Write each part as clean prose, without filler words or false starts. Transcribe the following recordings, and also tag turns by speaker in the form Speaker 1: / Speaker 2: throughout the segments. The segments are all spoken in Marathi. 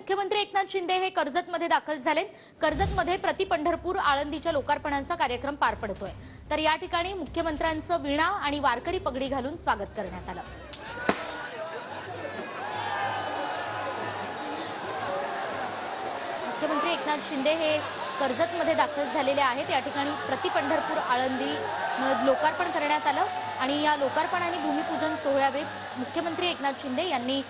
Speaker 1: मुख्यमंत्री एकनाथ शिंदे हे कर्जतमध्ये दाखल झाले। कर्जतमध्ये प्रति पंढरपूर आळंदीच्या लोकार्पणाचा कार्यक्रम पार पडतोय। तर या ठिकाणी मुख्यमंत्र्यांचं वीणा आणि वारकरी पगडी घालून स्वागत करण्यात आलं। मुख्यमंत्री एकनाथ शिंदे हे कर्जतमध्ये दाखल झालेले आहेत। या ठिकाणी प्रति पंढरपूर आळंदी लोकार्पण करण्यात आलं आणि या लोकार्पण आणि भूमिपूजन सोहळ्यावेळी मुख्यमंत्री एकनाथ शिंदे यांनी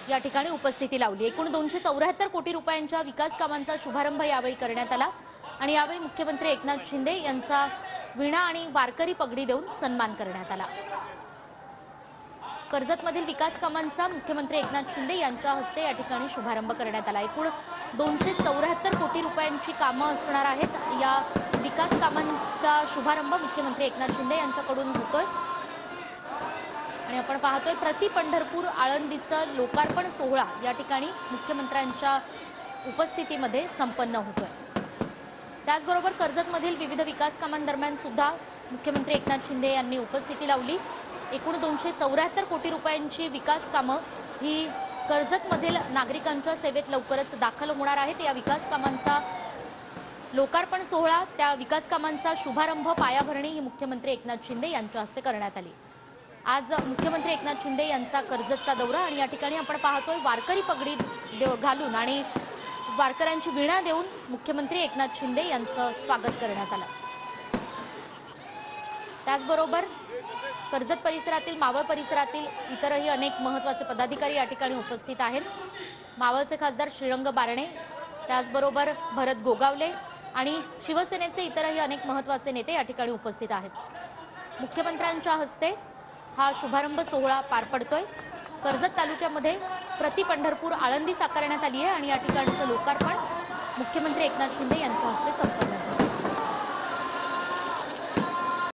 Speaker 1: या ठिकाणी उपस्थिती लावली। एकूण 274 कोटी रुपयांच्या विकास कामांचा शुभारंभ यावेळी करण्यात आला आणि यावेळी मुख्यमंत्री एकनाथ शिंदे यांचा वीणा आणि वारकरी पगडी देऊन सन्मान करण्यात आला। कर्जतमधील विकास कामांचा मुख्यमंत्री एकनाथ शिंदे यांच्या हस्ते या ठिकाणी शुभारंभ करण्यात आला। एकूण 274 कोटी रुपयांची कामं असणार आहेत। या विकास कामांचा शुभारंभ मुख्यमंत्री एकनाथ शिंदे यांच्याकडून होतोय आणि आपण पाहतोय प्रति पंढरपूर आळंदीचं लोकार्पण सोहळा या ठिकाणी मुख्यमंत्र्यांच्या उपस्थितीमध्ये संपन्न होतोय। त्याचबरोबर कर्जतमधील विविध विकास कामांदरम्यान सुद्धा मुख्यमंत्री एकनाथ शिंदे यांनी उपस्थिती लावली। एकूण 274 कोटी रुपयांची विकास कामं ही कर्जतमधील नागरिकांच्या सेवेत लवकरच दाखल होणार आहेत। या विकास कामांचा लोकार्पण सोहळा, त्या विकास कामांचा शुभारंभ, पायाभरणी ही मुख्यमंत्री एकनाथ शिंदे यांच्या हस्ते करण्यात आली। आज मुख्यमंत्री एकनाथ शिंदे यांचा कर्जतचा दौरा आणि या ठिकाणी आपण पाहतोय वारकरी पगडी घालून आणि वारकऱ्यांची वीणा देऊन मुख्यमंत्री एकनाथ शिंदे यांचं स्वागत करण्यात आलं। त्याचबरोबर कर्जत परिसरातील, मावळ परिसरातील इतरही अनेक महत्त्वाचे पदाधिकारी या ठिकाणी उपस्थित आहेत। मावळचे खासदार श्रीरंग बारणे, त्याचबरोबर भरत गोगावले आणि शिवसेनेचे इतरही अनेक महत्त्वाचे नेते या ठिकाणी उपस्थित आहेत। मुख्यमंत्र्यांच्या हस्ते हा शुभारंभ सोहळा पार पडतोय। कर्जत तालुक्यामध्ये प्रति पंढरपूर आळंदी साकारण्यात आली आहे आणि या ठिकाणचं लोकार्पण मुख्यमंत्री एकनाथ शिंदे यांच्या हस्ते संपन्न झालं।